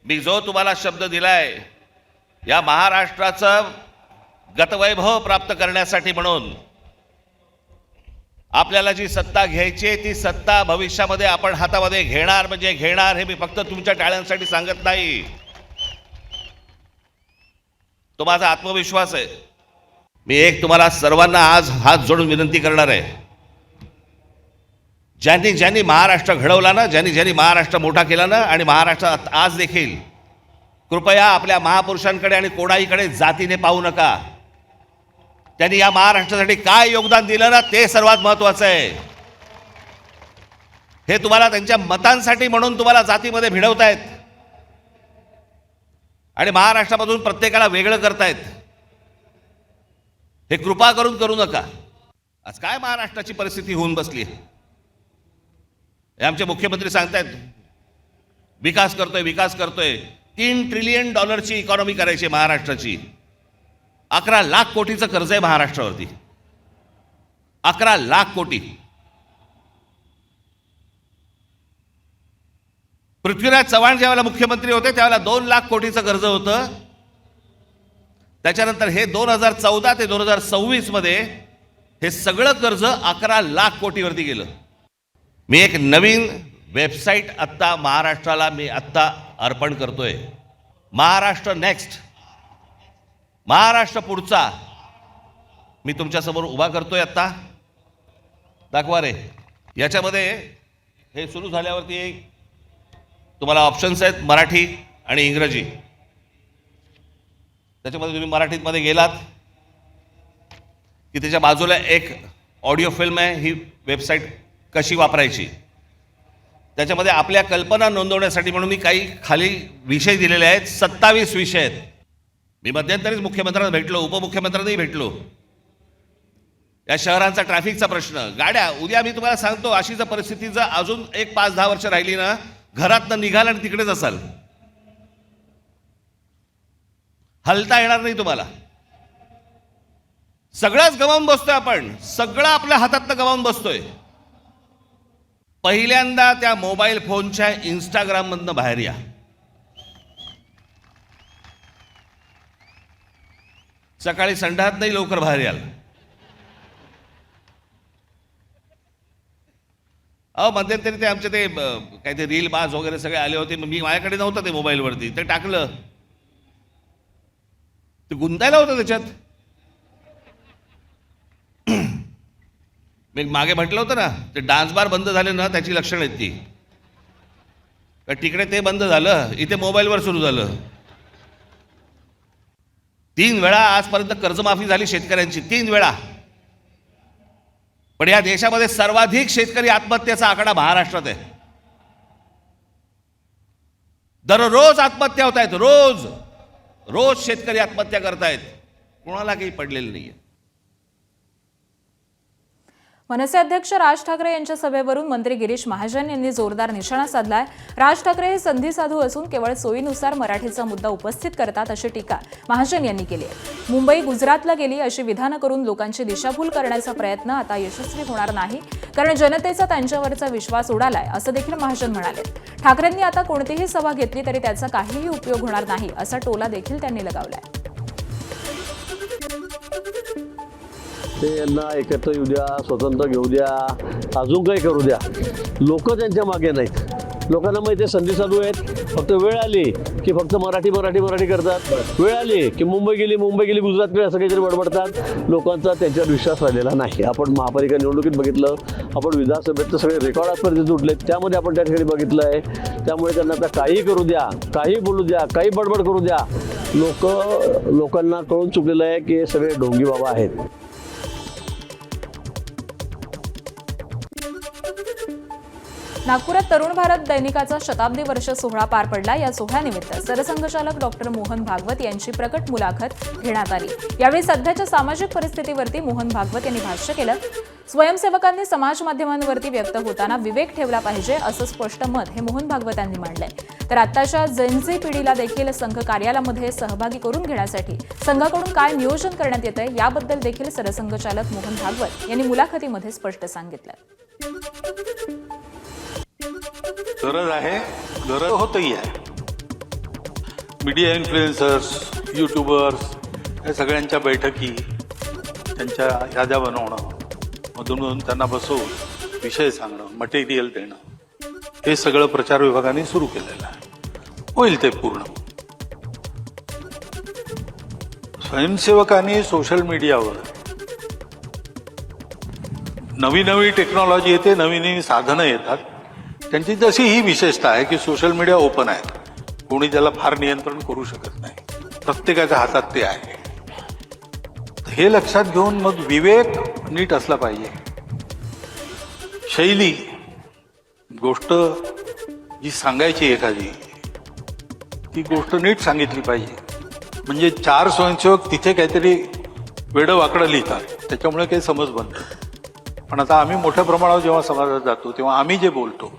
मी जो तुम्हाला शब्द दिलाय या महाराष्ट्राचं गतवैभव प्राप्त करण्यासाठी म्हणून आपल्याला जी सत्ता घ्यायची ती सत्ता भविष्यामध्ये आपण हातामध्ये घेणार म्हणजे घेणार. हे मी फक्त तुमच्या टाळ्यांसाठी सांगत नाही. तो माझा आत्मविश्वास आहे. मी एक तुम्हाला सर्वांना आज हात जोडून विनंती करणार आहे, ज्यांनी महाराष्ट्र घडवला ना, ज्यांनी महाराष्ट्र मोठा केला ना, आणि महाराष्ट्रात आज देखील कृपया आपल्या महापुरुषांकडे आणि कोणाहीकडे जातीने पाहू नका. त्यांनी या महाराष्ट्रासाठी काय योगदान दिलं ना, ते सर्वात महत्वाचं आहे. हे तुम्हाला त्यांच्या मतांसाठी म्हणून तुम्हाला जातीमध्ये भिडवतायत आणि महाराष्ट्रामधून प्रत्येकाला वेगळं करतायत. हे कृपा करून करू नका. आज काय महाराष्ट्राची परिस्थिती होऊन बसली आहे. हे आमचे मुख्यमंत्री सांगतायत विकास करतोय. 3 ट्रिलियन डॉलरची इकॉनॉमी करायची महाराष्ट्राची. 11 लाख कोटीचं कर्ज आहे महाराष्ट्रावरती. 11 लाख कोटी. पृथ्वीराज चव्हाण ज्यावेळेला मुख्यमंत्री होते त्यावेळेला 2 लाख कोटीचं कर्ज होतं. त्याच्यानंतर हे 2014 ते 2026 मध्ये हे सगळं कर्ज 11 लाख कोटीवरती गेलं. मी एक नवीन वेबसाईट आत्ता महाराष्ट्राला अर्पण करतोय. महाराष्ट्र नेक्स्ट, महाराष्ट्र पुढचा मी तुमच्यासमोर उभा करतोय आत्ता. दाखवा रे. याच्यामध्ये हे सुरू झाल्यावरती तुम्हाला ऑप्शन्स आहेत मराठी आणि इंग्रजी. त्याच्यामध्ये तुम्ही मराठीमध्ये गेलात की त्याच्या बाजूला एक ऑडिओ फिल्म आहे. ही वेबसाईट कशी वापरायची, त्याच्यामध्ये आपल्या कल्पना नोंदवण्यासाठी म्हणून मी काही खाली विषय दिलेले आहेत. 27 विषय आहेत. मी मध्यंतरीच मुख्यमंत्र्यांना भेटलो, उपमुख्यमंत्र्यांनाही भेटलो. या शहरांचा ट्रॅफिकचा प्रश्न, गाड्या, उद्या मी तुम्हाला सांगतो अशी जर परिस्थिती जर अजून 5-10 वर्ष राहिली ना, घरातनं निघाल आणि तिकडेच असाल, हलता येणार नाही तुम्हाला. सगळंच गमावून बसतोय आपण, सगळं आपल्या हातातनं गमावून बसतोय. पहिल्यांदा त्या मोबाईल फोनच्या इंस्टाग्राम मधनं बाहेर या. सकाळी संडास नाही, लवकर बाहेर याल. मध्यंतरी ते आमचे ते काय ते रील बाज वगैरे सगळे आले होते. मी माझ्याकडे नव्हतं ते मोबाईलवरती, ते टाकलं. ते गुंतायला होतं त्याच्यात. मी मागे म्हटलं होतं ना, ते डान्स बार बंद झाले ना, त्याची लक्षणं आहेत ती. तिकडे ते बंद झालं, इथे मोबाईलवर सुरू झालं. 3 वेळा आजपर्यंत कर्जमाफी झाली शेतकऱ्यांची, 3 वेळा. पण या देशामध्ये सर्वाधिक शेतकरी आत्महत्येचा आकडा महाराष्ट्रात आहे. दररोज आत्महत्या होत आहेत. रोज शेतकरी आत्महत्या करतायत. कोणाला काही पडलेलं नाहीये. मनसे अध्यक्ष राज ठाकरे यांच्या सभेवरून मंत्री गिरीश महाजन यांनी जोरदार निशाणा साधलाय. राज ठाकरे हे संधी साधू असून केवळ सोयीनुसार मराठीचा मुद्दा उपस्थित करतात अशी टीका महाजन यांनी केली आहे. मुंबई गुजरातला गेली अशी विधानं करून लोकांची दिशाभूल करण्याचा प्रयत्न आता यशस्वी होणार नाही, कारण जनतेचा त्यांच्यावरचा विश्वास उडालाय असं देखील महाजन म्हणाले. ठाकरेंनी आता कोणतीही सभा घेतली तरी त्याचा काहीही उपयोग होणार नाही असा टोला देखील त्यांनी लगावलाय. ते यांना एकत्र येऊ द्या, स्वतंत्र घेऊ द्या, अजून काही करू द्या. लोक त्यांच्या मागे नाहीत. लोकांना माहिती आहे संधी साधू आहेत. फक्त वेळ आली की फक्त मराठी करतात. वेळ आली की मुंबई गेली गुजरात गेली असं काहीतरी बडबडतात. लोकांचा त्यांच्यावर विश्वास राहिलेला नाही. आपण महापालिका निवडणुकीत बघितलं, आपण विधानसभेत सगळे रेकॉर्ड आजपर्यंत जुडले, त्यामध्ये आपण त्या ठिकाणी बघितलं आहे. त्यामुळे त्यांना आता काही करू द्या, काही बोलू द्या, काही बडबड करू द्या. लोकांना कळून चुकलेलं आहे की हे सगळे ढोंगी बाबा आहेत. नागपुरात तरुण भारत दैनिकाचा शताब्दी वर्ष सोहळा पार पडला. या सोहळ्यानिमित्त सरसंघचालक डॉक्टर मोहन भागवत यांची प्रकट मुलाखत घेण्यात आली. यावेळी सध्याच्या सामाजिक परिस्थितीवरती मोहन भागवत यांनी भाष्य केलं. स्वयंसेवकांनी समाज माध्यमांवरती व्यक्त होताना विवेक ठेवला पाहिजे असं स्पष्ट मत हे मोहन भागवत यांनी मांडलंय. तर आताच्या जेनझी पिढीला देखील संघ कार्यालयामध्ये सहभागी करून घेण्यासाठी संघाकडून काय नियोजन करण्यात येतंय याबद्दल देखील सरसंघचालक मोहन भागवत यांनी मुलाखतीमध्ये स्पष्ट सांगितलं. गरज आहे, गरज होतही आहे. मीडिया इन्फ्लुएन्सर्स, यूट्यूबर्स या सगळ्यांच्या बैठकी, त्यांच्या याद्या बनवणं, मधून त्यांना बसवून विषय सांगणं, मटेरियल देणं, हे सगळं प्रचार विभागाने सुरू केलेलं आहे. होईल ते पूर्ण. स्वयंसेवकांनी सोशल मीडियावर नवी नवी टेक्नॉलॉजी येते, नवी नवी साधनं येतात. त्यांची जशी ही विशेषता आहे की सोशल मीडिया ओपन आहे, कोणी त्याला फार नियंत्रण करू शकत नाही, प्रत्येकाच्या हातात ते आहे. हे लक्षात घेऊन मग विवेक नीट असला पाहिजे. शैली, गोष्ट जी सांगायची एखादी, ती गोष्ट नीट सांगितली पाहिजे. म्हणजे 4 स्वयंसेवक तिथे काहीतरी वेडं वाकडं लिहितात, त्याच्यामुळे काही समज बनतं. पण आता आम्ही मोठ्या प्रमाणावर जेव्हा समाजात जातो तेव्हा आम्ही जे बोलतो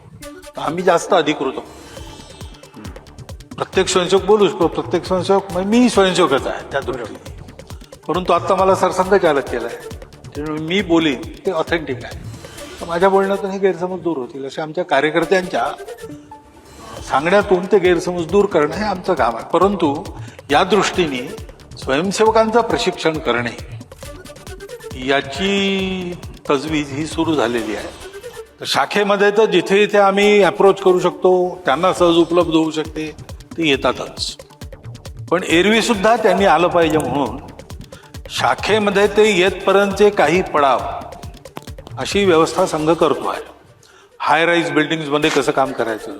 तर आम्ही जास्त अधिकृत होतो. प्रत्येक स्वयंसेवक बोलूच, प्रत्येक स्वयंसेवक मी स्वयंसेवकच आहे त्या दृष्टीने. परंतु आता मला सरसंघ चालक केलाय, त्यामुळे मी बोलीन ते ऑथेंटिक आहे. तर माझ्या बोलण्यातून हे गैरसमज दूर होतील, असे आमच्या कार्यकर्त्यांच्या सांगण्यातून ते गैरसमज दूर करणं हे आमचं काम आहे. परंतु या दृष्टीने स्वयंसेवकांचं प्रशिक्षण करणे याची तजवीज ही सुरू झालेली आहे. तर शाखेमध्ये तर जिथे इथे आम्ही अप्रोच करू शकतो, त्यांना सहज उपलब्ध होऊ शकते, ते येतातच. पण एरवी सुद्धा त्यांनी आलं पाहिजे म्हणून शाखेमध्ये ते येतपर्यंतचे काही पडाव अशी व्यवस्था संघ करतो आहे. हाय राईज बिल्डिंग्समध्ये कसं काम करायचं,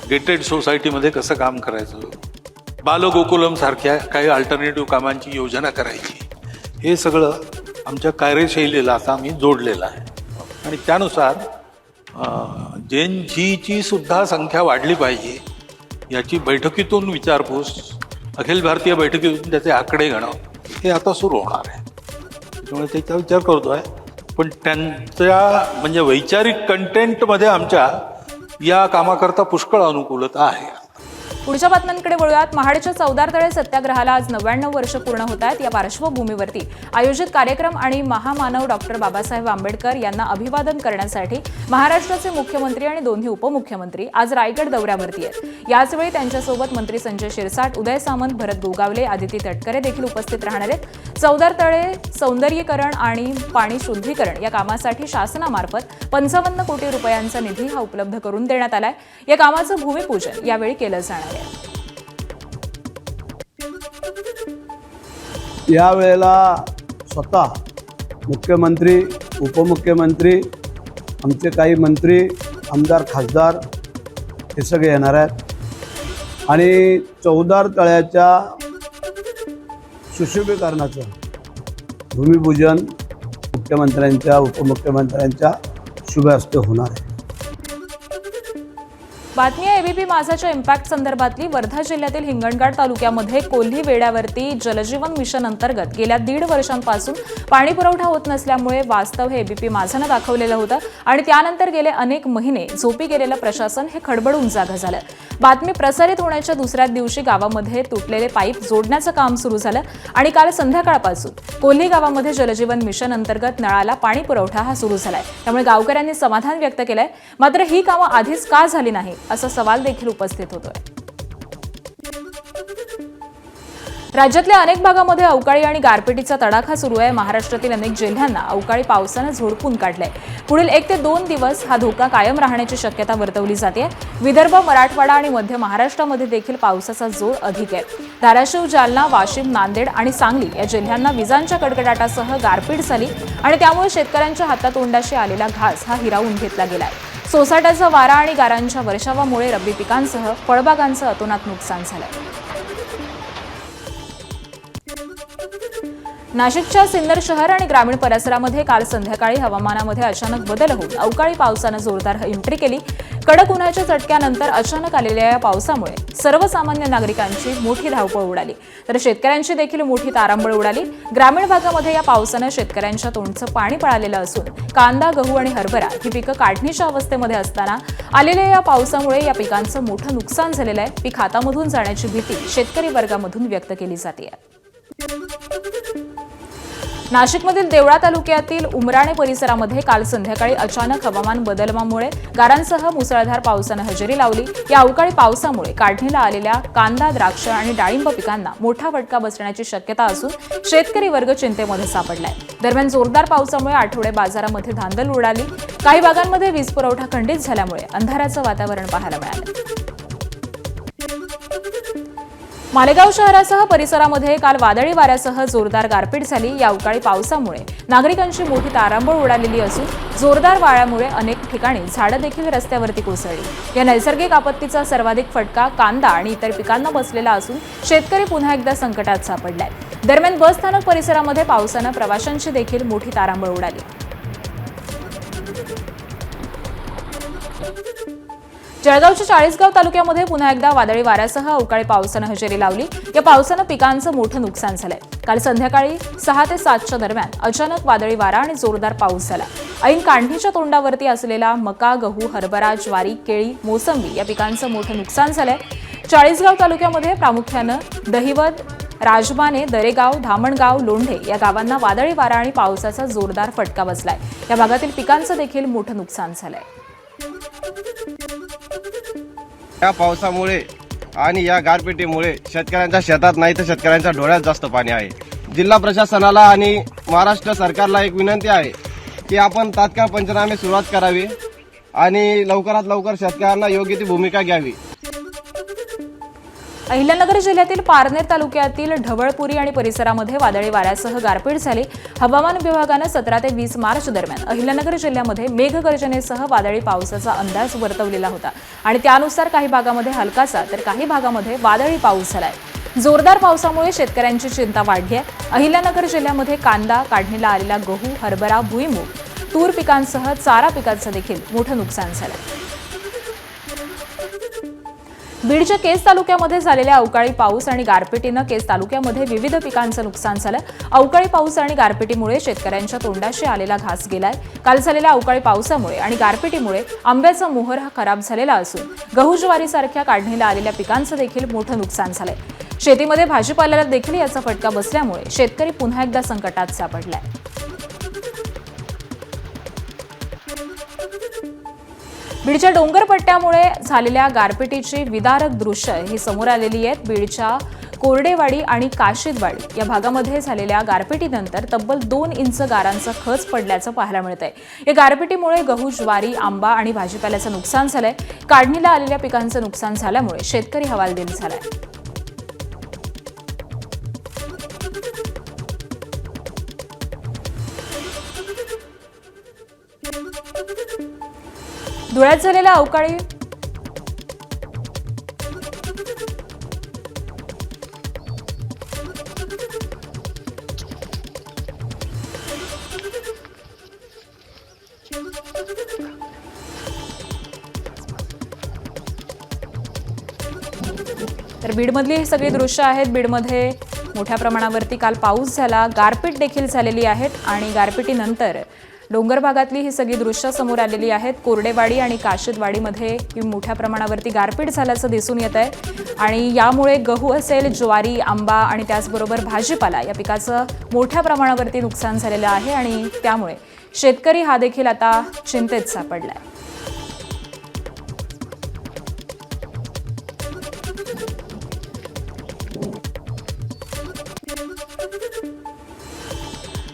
गेटेड सोसायटीमध्ये कसं काम करायचं, बालगोकुलम सारख्या काही अल्टरनेटिव्ह कामांची योजना करायची, हे सगळं आमच्या कार्यशैलीला आता आम्ही जोडलेलं आहे. आणि त्यानुसार जैनजीची सुद्धा संख्या वाढली पाहिजे याची बैठकीतून विचारपूस, अखिल भारतीय बैठकीतून त्याचे आकडे घेणं हे आता सुरू होणार आहे. त्याच्यामुळे त्याचा विचार करतो आहे. पण त्यांच्या म्हणजे वैचारिक कंटेंटमध्ये आमच्या या कामाकरता पुष्कळ अनुकूलता आहे. पुढच्या बातम्यांकडे वळूयात. महाडच्या चौदार तळे सत्याग्रहाला आज 99 वर्ष पूर्ण होत आहेत. या पार्श्वभूमीवरती आयोजित कार्यक्रम आणि महामानव डॉक्टर बाबासाहेब आंबेडकर यांना अभिवादन करण्यासाठी महाराष्ट्राचे मुख्यमंत्री आणि दोन्ही उपमुख्यमंत्री आज रायगड दौऱ्यावरती आहेत. याचवेळी त्यांच्यासोबत मंत्री संजय शिरसाट, उदय सामंत, भरत गोगावले, आदिती तटकरे देखील उपस्थित राहणार आहेत. चौदार तळे सौंदर्यीकरण आणि पाणी शुद्धीकरण या कामासाठी शासनामार्फत 55 कोटी रुपयांचा निधी हा उपलब्ध करून देण्यात आलाय. या कामाचं भूमिपूजन यावेळी केलं जाणार आहे. यावेळेला स्वतः मुख्यमंत्री, उपमुख्यमंत्री, आमचे काही मंत्री, आमदार, खासदार हे सगळे येणार आहेत. आणि चौदार तळ्याच्या सुशोभीकरणाचं भूमिपूजन मुख्यमंत्र्यांच्या, उपमुख्यमंत्र्यांच्या शुभ हस्ते होणार आहे. बातमी आहे एबीपी माझाच्या इम्पॅक्ट संदर्भातली. वर्धा जिल्ह्यातील हिंगणघाट तालुक्यामध्ये कोल्ही वेड्यावरती जलजीवन मिशन अंतर्गत गेल्या 1.5 वर्षांपासून पाणी पुरवठा होत नसल्यामुळे वास्तव हे एबीपी माझानं दाखवलेलं होतं आणि त्यानंतर गेले अनेक महिने झोपी गेलेलं प्रशासन हे खडबडून जागं झालं. बातमी प्रसारित होण्याच्या दुसऱ्याच दिवशी गावामध्ये तुटलेले पाईप जोडण्याचं काम सुरू झालं आणि काल संध्याकाळपासून कोल्ही गावामध्ये जलजीवन मिशन अंतर्गत नळाला पाणी पुरवठा हा सुरू झालाय. त्यामुळे गावकऱ्यांनी समाधान व्यक्त केलंय. मात्र ही कामं आधीच का झाली नाही असा सवाल देखील उपस्थित होतोय. राज्यातल्या अनेक भागामध्ये अवकाळी आणि गारपिटीचा तडाखा सुरू आहे. महाराष्ट्रातील अनेक जिल्ह्यांना अवकाळी पावसानं झोडपून काढलंय. पुढील 1 ते 2 दिवस हा धोका कायम राहण्याची शक्यता वर्तवली जाते. विदर्भ, मराठवाडा आणि मध्य महाराष्ट्रामध्ये देखील पावसाचा जोर अधिक आहे. धाराशिव, जालना, वाशिम, नांदेड आणि सांगली या जिल्ह्यांना विजांच्या कडकडाटासह गारपीट झाली आणि त्यामुळे शेतकऱ्यांच्या हातातोंडाशी आलेला घास हा हिरावून घेतला गेलाय. सोसाट्याचा वारा आणि गारांच्या वर्षावामुळे रब्बी पिकांसह फळबागांचं अतोनात नुकसान झालंय. नाशिकच्या सिन्नर शहर आणि ग्रामीण परिसरामध्ये काल संध्याकाळी हवामानामध्ये अचानक बदल होऊन अवकाळी पावसानं जोरदार एंट्री केली. कडक उन्हाच्या चटक्यानंतर अचानक आलेल्या या पावसामुळे सर्वसामान्य नागरिकांची मोठी धावपळ उडाली, तर शेतकऱ्यांची देखील मोठी तारांबळ उडाली. ग्रामीण भागामध्ये या पावसानं शेतकऱ्यांच्या तोंडचं पाणी पळालेलं असून कांदा, गहू आणि हरभरा ही पिकं काढणीच्या अवस्थेमध्ये असताना आलेल्या या पावसामुळे या पिकांचं मोठं नुकसान झालेलं आहे. पीक हातामधून जाण्याची भीती शेतकरी वर्गामधून व्यक्त केली जाते. नाशिकमधील देवळा तालुक्यातील उमराणे परिसरामध्ये काल संध्याकाळी अचानक हवामान बदलामुळे गारांसह मुसळधार पावसानं हजेरी लावली. या अवकाळी पावसामुळे काढणीला आलेल्या कांदा, द्राक्ष आणि डाळिंब पिकांना मोठा फटका बसण्याची शक्यता असून शेतकरी वर्ग चिंतेमध्ये सापडलाय. दरम्यान जोरदार पावसामुळे आठवडे बाजारामध्ये धांदल उडाली. काही भागांमध्ये वीज पुरवठा खंडित झाल्यामुळे अंधाराचं वातावरण पाहायला मिळालं. मालेगाव शहरासह परिसरामध्ये काल वादळी वाऱ्यासह जोरदार गारपीट झाली. या अवकाळी पावसामुळे नागरिकांची मोठी तारांबळ उडालेली असून जोरदार वाऱ्यामुळे अनेक ठिकाणी झाडं देखील रस्त्यावरती कोसळली. या नैसर्गिक आपत्तीचा सर्वाधिक फटका कांदा आणि इतर पिकांना बसलेला असून शेतकरी पुन्हा एकदा संकटात सापडलाय. दरम्यान बस स्थानक परिसरामध्ये पावसानं प्रवाशांची देखील मोठी तारांबळ उडाली. जळगावच्या चाळीसगाव तालुक्यामध्ये पुन्हा एकदा वादळी वाऱ्यासह अवकाळी पावसानं हजेरी लावली. या पावसानं पिकांचं मोठं नुकसान झालंय. काल संध्याकाळी 6 ते 7च्या दरम्यान अचानक वादळी वारा आणि जोरदार पाऊस झाला. ऐन काढणीच्या तोंडावरती असलेला मका, गहू, हरभरा, ज्वारी, केळी, मोसंबी या पिकांचं मोठं नुकसान झालंय. चाळीसगाव तालुक्यामध्ये प्रामुख्यानं दहिवद, राजबाने, दरेगाव, धामणगाव, लोंढे या गावांना वादळी वारा आणि पावसाचा जोरदार फटका बसलाय. या भागातील पिकांचं देखील मोठं नुकसान झालंय. या पावसामुळे आणि या गारपिटीमुळे शेतकऱ्यांच्या शेतात नाही तर शेतकऱ्यांच्या डोळ्यात जास्त पाणी आहे. जिल्हा प्रशासनाला आणि महाराष्ट्र सरकारला एक विनंती आहे की आपण तात्काळ पंचनामे सुरुवात करावी आणि लवकरात लवकर शेतकऱ्यांना योग्य ती भूमिका घ्यावी. अहिल्यानगर जिल्ह्यातील पारनेर तालुक्यातील ढवळपुरी आणि परिसरामध्ये वादळी वाऱ्यासह गारपीट झाली. हवामान विभागानं 17 ते 20 मार्च दरम्यान अहिल्यानगर जिल्ह्यामध्ये मेघगर्जनेसह वादळी पावसाचा अंदाज वर्तवलेला होता आणि त्यानुसार काही भागामध्ये हलकासा तर काही भागामध्ये वादळी पाऊस झालाय. जोरदार पावसामुळे शेतकऱ्यांची चिंता वाढली आहे. अहिल्यानगर जिल्ह्यामध्ये कांदा, काढणीला आलेला गहू, हरभरा, भुईमूग, तूर पिकांसह चारा पिकांचं देखील मोठं नुकसान झालंय. बीडच्या केज तालुक्यामध्ये झालेल्या अवकाळी पाऊस आणि गारपिटीनं केज तालुक्यामध्ये विविध पिकांचं नुकसान झालं. अवकाळी पाऊस आणि गारपिटीमुळे शेतकऱ्यांच्या तोंडाशी आलेला घास गेलाय. काल झालेल्या अवकाळी पावसामुळे आणि गारपिटीमुळे आंब्याचा मोहर हा खराब झालेला असून गहू, ज्वारीसारख्या काढणीला आलेल्या पिकांचं देखील मोठं नुकसान झालंय. शेतीमध्ये भाजीपाल्याला देखील याचा फटका बसल्यामुळे शेतकरी पुन्हा एकदा संकटात सापडलाय. बीडच्या डोंगरपट्ट्यामुळे झालेल्या गारपिटीची विदारक दृश्य ही समोर आलेली आहेत. बीडच्या कोरडेवाडी आणि काशीदवाडी या भागामध्ये झालेल्या गारपिटीनंतर तब्बल 2 इंच गारांचा खच पडल्याचं पाहायला मिळतंय. या गारपिटीमुळे गहू, ज्वारी, आंबा आणि भाजीपाल्याचं नुकसान झालंय. काढणीला आलेल्या पिकांचं नुकसान झाल्यामुळे शेतकरी हवालदिल झालाय. धुळ्यात झालेल्या अवकाळी तर बीडमधली ही सगळी दृश्य आहेत. बीडमध्ये मोठ्या प्रमाणावरती काल पाऊस झाला, गारपीट देखील झालेली आहेत आणि गारपिटीनंतर डोंगर भागातली ही सगळी दृश्य समोर आलेली आहेत. कोरडेवाडी आणि काशीदवाडीमध्ये ही मोठ्या प्रमाणावरती गारपीट झाल्याचं दिसून येत आहे आणि यामुळे गहू असेल, ज्वारी, आंबा आणि त्याचबरोबर भाजीपाला या पिकाचं मोठ्या प्रमाणावरती नुकसान झालेलं आहे आणि त्यामुळे शेतकरी हा देखील आता चिंतेत सापडलाय.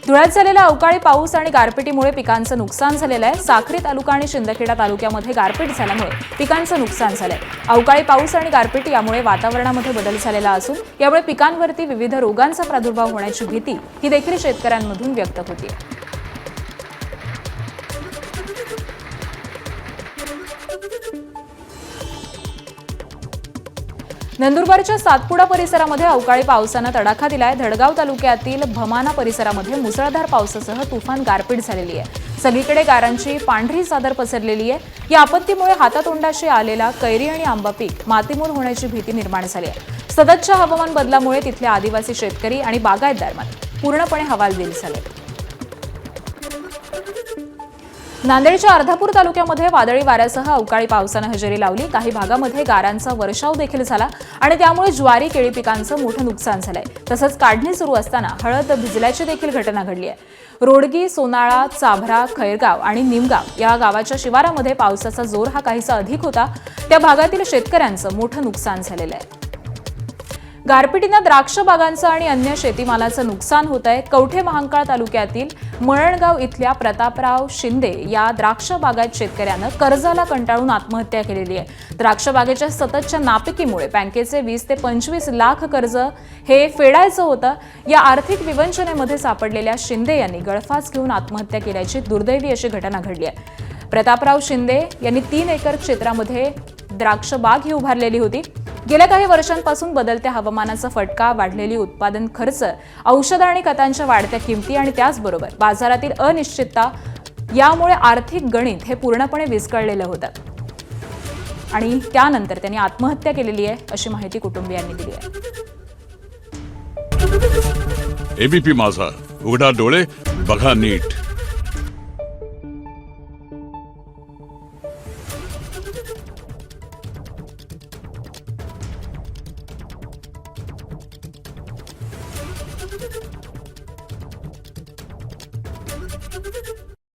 धुळ्यात झालेला अवकाळी पाऊस आणि गारपिटीमुळे पिकांचं नुकसान झालेलं आहे. साक्री तालुका आणि शिंदखेडा तालुक्यामध्ये गारपीट झाल्यामुळे पिकांचं नुकसान झालंय. अवकाळी पाऊस आणि गारपीट यामुळे वातावरणामध्ये बदल झालेला असून यामुळे पिकांवरती विविध रोगांचा प्रादुर्भाव होण्याची भीती ही देखील शेतकऱ्यांमधून व्यक्त होते. नंदुरबारच्या सातपुडा परिसरामध्ये अवकाळी पावसानं तडाखा दिलाय. धडगाव तालुक्यातील भमाना परिसरामध्ये मुसळधार पावसासह तुफान गारपीट झालेली आहे. सगळीकडे गारांची पांढरी चादर पसरलेली आहे. या आपत्तीमुळे हातातोंडाशी आलेला कैरी आणि आंबा पीक मातीमोल होण्याची भीती निर्माण झाली आहे. सततच्या हवामान बदलामुळे तिथले आदिवासी शेतकरी आणि बागायतदार मात्र पूर्णपणे हवालदिल झाले. नांदेडच्या अर्धापूर तालुक्यामध्ये वादळी वाऱ्यासह अवकाळी पावसानं हजेरी लावली. काही भागामध्ये गारांचा वर्षाव देखील झाला आणि त्यामुळे ज्वारी, केळी पिकांचं मोठं नुकसान झालंय. तसंच काढणी सुरू असताना हळद भिजल्याची देखील घटना घडली आहे. रोडगी, सोनाळा, चाभरा, खैरगाव आणि निमगाव या गावाच्या शिवारामध्ये पावसाचा जोर हा काहीसा अधिक होता. त्या भागातील शेतकऱ्यांचं मोठं नुकसान झालेलं आहे. गारपिटीनं द्राक्ष बागांचं आणि अन्य शेतीमालाचं नुकसान होत आहे. कवठे महांकाळ तालुक्यातील मळणगाव इथल्या प्रतापराव शिंदे या द्राक्ष बागायत शेतकऱ्यानं कर्जाला कंटाळून आत्महत्या केलेली आहे. द्राक्ष बागेच्या सततच्या नापिकीमुळे बँकेचे 20 ते 25 लाख कर्ज हे फेडायचं होतं. या आर्थिक विवंचनेमध्ये सापडलेल्या शिंदे यांनी गळफास घेऊन आत्महत्या केल्याची दुर्दैवी अशी घटना घडली आहे. प्रतापराव शिंदे यांनी 3 एकर क्षेत्रामध्ये द्राक्ष बाग ही उभारलेली होती. गेल्या काही वर्षांपासून बदलत्या हवामानाचा फटका, वाढलेली उत्पादन खर्च, औषध आणि खतांच्या वाढत्या किमती आणि त्याचबरोबर बाजारातील अनिश्चितता यामुळे आर्थिक गणित हे पूर्णपणे विस्कळलेलं होतं आणि त्यानंतर त्यांनी आत्महत्या केलेली आहे अशी माहिती कुटुंबियांनी दिली आहे. एबीपी माझा, उघडा डोळे बघा नीट.